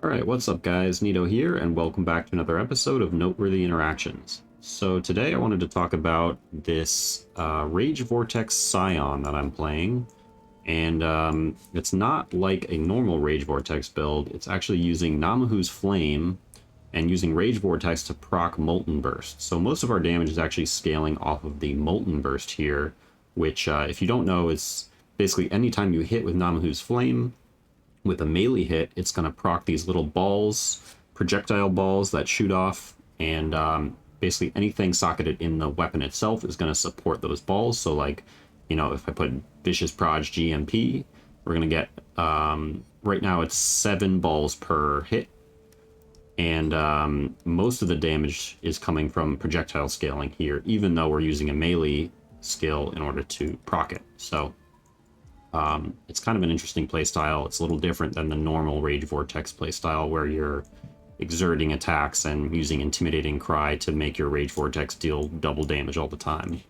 Alright, what's up guys? Nito here, and welcome back to another episode of Noteworthy Interactions. So today I wanted to talk about this Rage Vortex Scion that I'm playing, and it's not like a normal Rage Vortex build. It's actually using Ngamahu's Flame and using Rage Vortex to proc Molten Burst. So most of our damage is actually scaling off of the Molten Burst here, which if you don't know, is basically anytime you hit with Ngamahu's Flame, with a melee hit, it's going to proc these little balls, projectile balls that shoot off, and basically anything socketed in the weapon itself is going to support those balls. So like, you know, if I put Vicious Proj GMP, we're going to get, right now it's 7 balls per hit, and most of the damage is coming from projectile scaling here, even though we're using a melee skill in order to proc it. So it's kind of an interesting playstyle. It's a little different than the normal Rage Vortex playstyle where you're exerting attacks and using Intimidating Cry to make your Rage Vortex deal double damage all the time.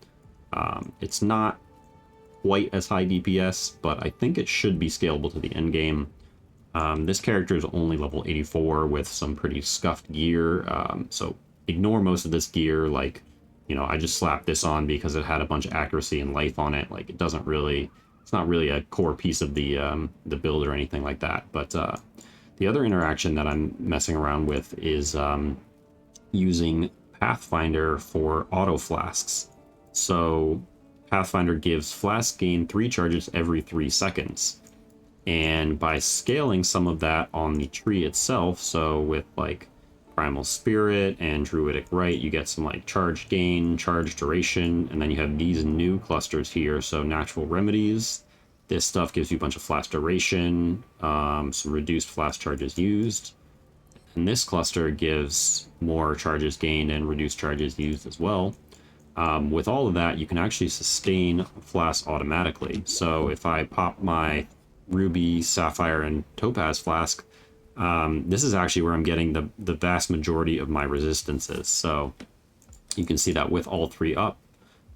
It's not quite as high DPS, but I think it should be scalable to the end game. This character is only level 84 with some pretty scuffed gear, so ignore most of this gear. Like, you know, I just slapped this on because it had a bunch of accuracy and life on it. Like, it doesn't really... It's not really a core piece of the build or anything like that. But the other interaction that I'm messing around with is using Pathfinder for autoflasks. So Pathfinder gives flask gain 3 charges every 3 seconds. And by scaling some of that on the tree itself, so with like Primal Spirit and Druidic Rite, you get some like charge gain, charge duration, and then you have these new clusters here. So Natural Remedies, this stuff gives you a bunch of flash duration, some reduced flash charges used, and this cluster gives more charges gained and reduced charges used as well. With all of that, you can actually sustain flask automatically. So if I pop my Ruby, Sapphire, and Topaz flask, this is actually where I'm getting the vast majority of my resistances. So you can see that with all 3 up,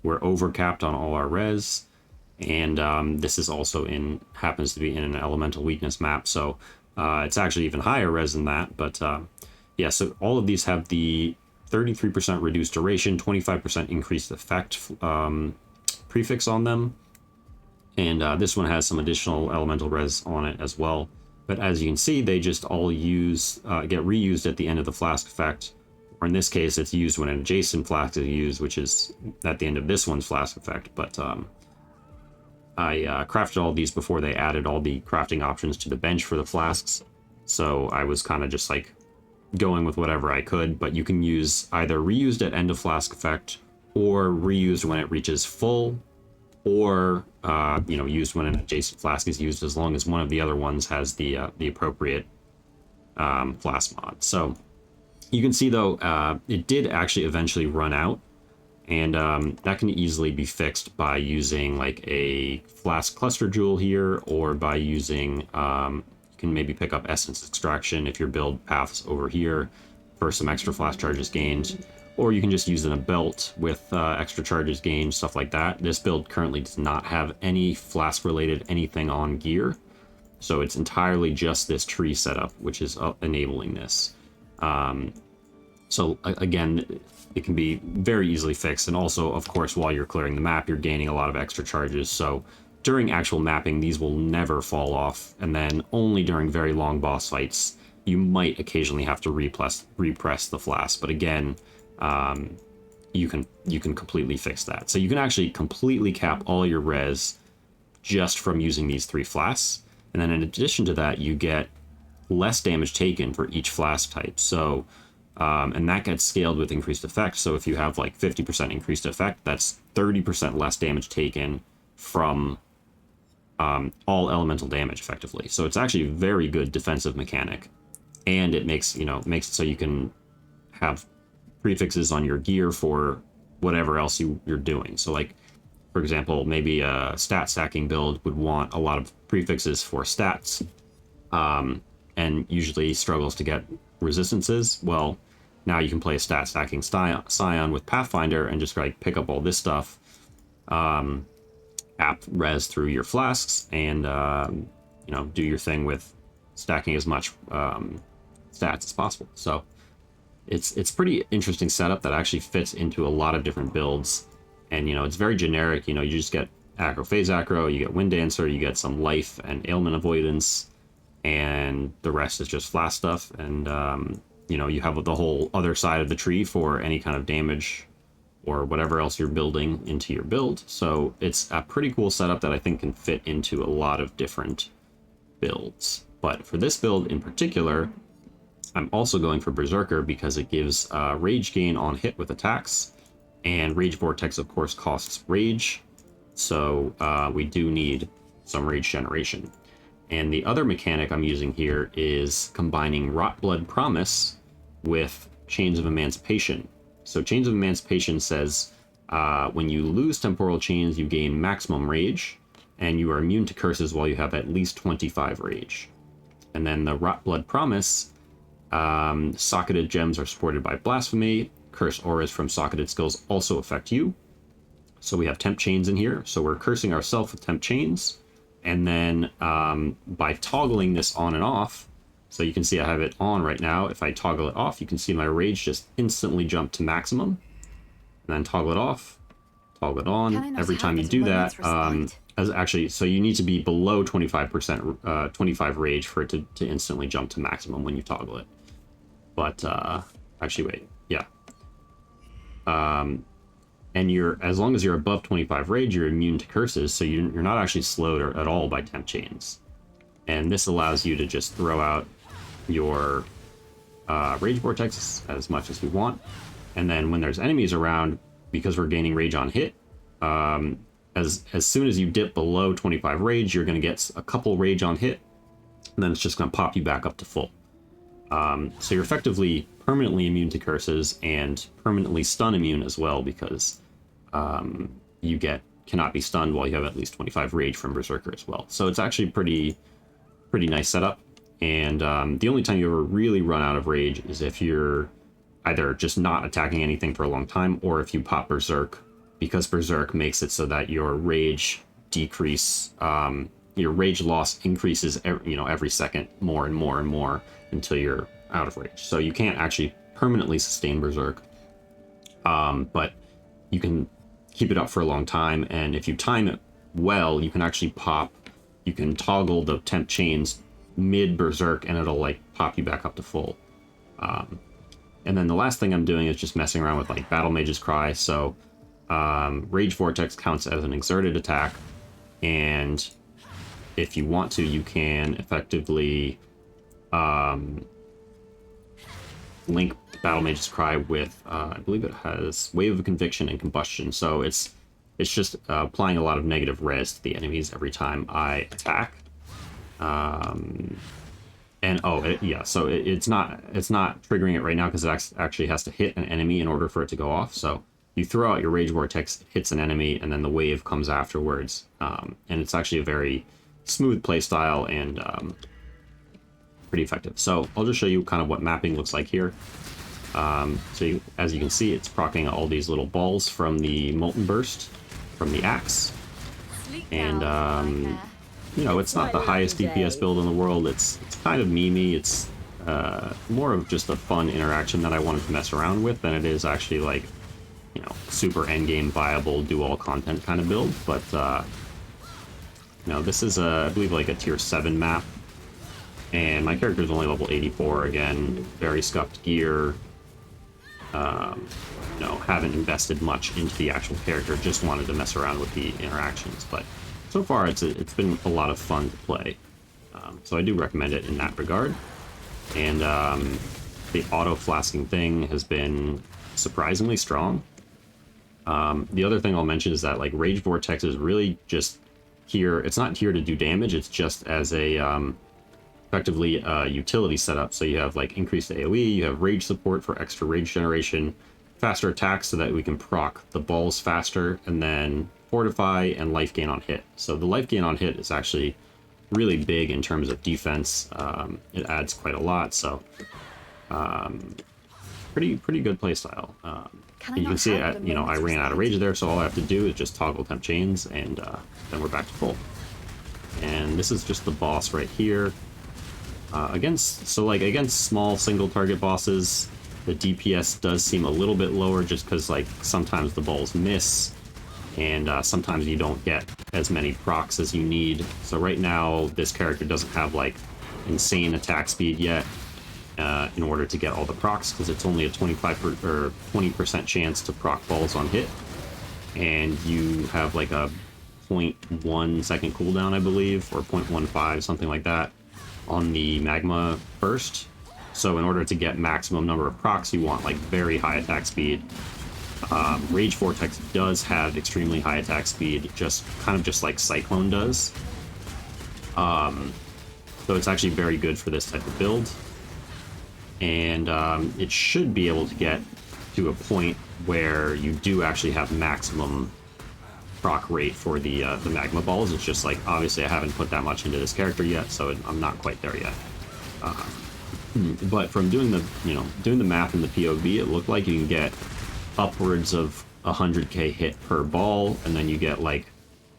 we're overcapped on all our res, and this is also happens to be in an elemental weakness map, so it's actually even higher res than that. But yeah, so all of these have the 33% reduced duration, 25% increased effect prefix on them, and this one has some additional elemental res on it as well. But as you can see, they just all get reused at the end of the flask effect. Or in this case, it's used when an adjacent flask is used, which is at the end of this one's flask effect. But I crafted all these before they added all the crafting options to the bench for the flasks. So I was kind of just like going with whatever I could. But you can use either reused at end of flask effect, or reused when it reaches full, or you know, used when an adjacent flask is used, as long as one of the other ones has the appropriate flask mod. So you can see though, it did actually eventually run out, and that can easily be fixed by using like a flask cluster jewel here, or by using you can maybe pick up essence extraction if your build paths over here for some extra flask charges gained. Or you can just use it in a belt with extra charges gained, stuff like that. This build currently does not have any flask-related anything on gear, so it's entirely just this tree setup, which is enabling this. So again, it can be very easily fixed, and also, of course, while you're clearing the map, you're gaining a lot of extra charges, so during actual mapping, these will never fall off, and then only during very long boss fights, you might occasionally have to repress the flask, but again, you can completely fix that. So you can actually completely cap all your res just from using these 3 flasks. And then in addition to that, you get less damage taken for each flask type. So, and that gets scaled with increased effect. So if you have like 50% increased effect, that's 30% less damage taken from all elemental damage effectively. So it's actually a very good defensive mechanic. And it makes it so you can have prefixes on your gear for whatever else you're doing. So like, for example, maybe a stat stacking build would want a lot of prefixes for stats, and usually struggles to get resistances. Well, now you can play a stat stacking Scion with Pathfinder and just like pick up all this stuff, app res through your flasks, and you know, do your thing with stacking as much stats as possible. So it's pretty interesting setup that actually fits into a lot of different builds. And, you know, it's very generic. You know, you just get aggro, phase aggro, you get Wind Dancer, you get some life and ailment avoidance, and the rest is just flask stuff. And, you know, you have the whole other side of the tree for any kind of damage or whatever else you're building into your build. So it's a pretty cool setup that I think can fit into a lot of different builds. But for this build in particular, I'm also going for Berserker because it gives rage gain on hit with attacks, and Rage Vortex, of course, costs rage, so we do need some rage generation. And the other mechanic I'm using here is combining Rotblood Promise with Chains of Emancipation. So Chains of Emancipation says when you lose temporal chains, you gain maximum rage, and you are immune to curses while you have at least 25 rage. And then the Rotblood Promise, socketed gems are supported by blasphemy. Curse auras from socketed skills also affect you. So we have temp chains in here. So we're cursing ourselves with temp chains. And then by toggling this on and off, so you can see I have it on right now. If I toggle it off, you can see my rage just instantly jump to maximum. And then toggle it off, toggle it on. Every time you do that, so you need to be below 25%, 25 rage for it to instantly jump to maximum when you toggle it. But actually, wait, yeah. And as long as you're above 25 rage, you're immune to curses, so you're not actually slowed at all by temp chains. And this allows you to just throw out your Rage Vortex as much as you want. And then when there's enemies around, because we're gaining rage on hit, as soon as you dip below 25 rage, you're going to get a couple rage on hit, and then it's just going to pop you back up to full. So you're effectively permanently immune to curses and permanently stun immune as well, because you cannot be stunned while you have at least 25 rage from Berserker as well. So it's actually pretty nice setup. And the only time you ever really run out of rage is if you're either just not attacking anything for a long time, or if you pop Berserk, because Berserk makes it so that your rage decrease, your rage loss increases every second more and more and more until you're out of rage. So you can't actually permanently sustain Berserk, but you can keep it up for a long time, and if you time it well, you can actually you can toggle the temp chains mid Berserk, and it'll like pop you back up to full. And then the last thing I'm doing is just messing around with like Battle Mage's Cry. So Rage Vortex counts as an exerted attack, and if you want to, you can effectively link Battle Mage's Cry with, I believe it has Wave of Conviction and Combustion. So it's just applying a lot of negative res to the enemies every time I attack. So it's not triggering it right now because it actually has to hit an enemy in order for it to go off. So you throw out your Rage Vortex, it hits an enemy, and then the wave comes afterwards. And it's actually a very smooth playstyle and pretty effective. So I'll just show you kind of what mapping looks like here. As you can see, it's proccing all these little balls from the Molten Burst from the axe. And it's not the highest DPS build in the world. It's kind of memey. It's more of just a fun interaction that I wanted to mess around with than it is actually like, super endgame viable do all content kind of build. But this is I believe like a tier 7 map, and my character is only level 84. Again, very scuffed gear. Haven't invested much into the actual character. Just wanted to mess around with the interactions, but so far it's been a lot of fun to play. So I do recommend it in that regard. And the auto-flasking thing has been surprisingly strong. The other thing I'll mention is that like Rage Vortex is really just here. It's not here to do damage. It's just as a effectively a utility setup. So you have like increased AoE, you have rage support for extra rage generation, faster attacks so that we can proc the balls faster, and then fortify and life gain on hit. So the life gain on hit is actually really big in terms of defense. It adds quite a lot. So pretty good playstyle. You can see I ran out of rage there, so all I have to do is just toggle temp chains, and then we're back to full. And this is just the boss right here. Against small single target bosses, the DPS does seem a little bit lower just because like sometimes the balls miss, and sometimes you don't get as many procs as you need. So right now, this character doesn't have like insane attack speed yet in order to get all the procs, because it's only a 20% chance to proc balls on hit, and you have like a 0.1 second cooldown, I believe, or 0.15, something like that, on the magma burst. So in order to get maximum number of procs, you want like very high attack speed. Rage Vortex does have extremely high attack speed, just like Cyclone does. So it's actually very good for this type of build. And it should be able to get to a point where you do actually have maximum proc rate for the magma balls. It's just like, obviously I haven't put that much into this character yet, so I'm not quite there yet. But from doing the math in the POV, it looked like you can get upwards of 100k hit per ball, and then you get like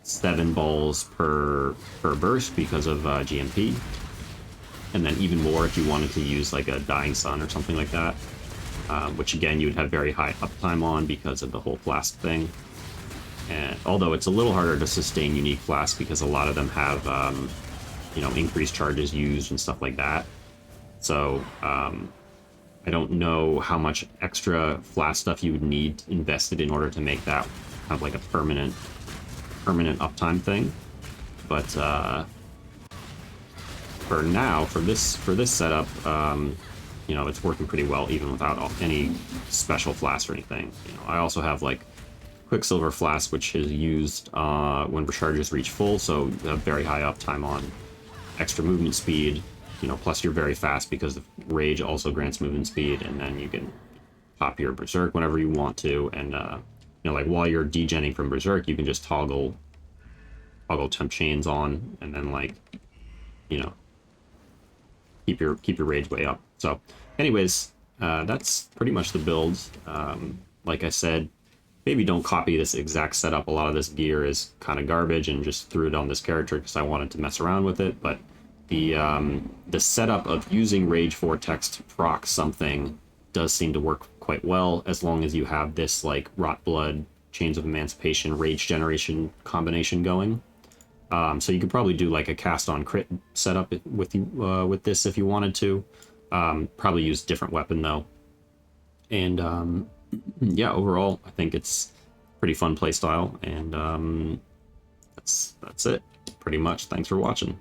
7 balls per burst because of GMP, and then even more if you wanted to use like a Dying Sun or something like that, which again you would have very high uptime on because of the whole flask thing. And although it's a little harder to sustain unique flasks because a lot of them have increased charges used and stuff like that. So I don't know how much extra flask stuff you would need invested in order to make that kind of like a permanent uptime thing. But for now, for this setup, it's working pretty well even without any special flasks or anything. I also have like Quicksilver Flask, which is used when recharges reach full, so you have very high uptime on extra movement speed. Plus you're very fast because the Rage also grants movement speed, and then you can pop your Berserk whenever you want to, and like while you're degenning from Berserk, you can just toggle temp chains on, and then like keep your Rage way up. So anyways, that's pretty much the build. Like I said, maybe don't copy this exact setup. A lot of this gear is kind of garbage, and just threw it on this character because I wanted to mess around with it. But the setup of using Rage Vortex to proc something does seem to work quite well, as long as you have this like Rotblood, Chains of Emancipation, Rage Generation combination going. So you could probably do like a cast on crit setup with this if you wanted to. Probably use a different weapon though. And yeah, overall I think it's pretty fun playstyle, and that's it pretty much. Thanks for watching.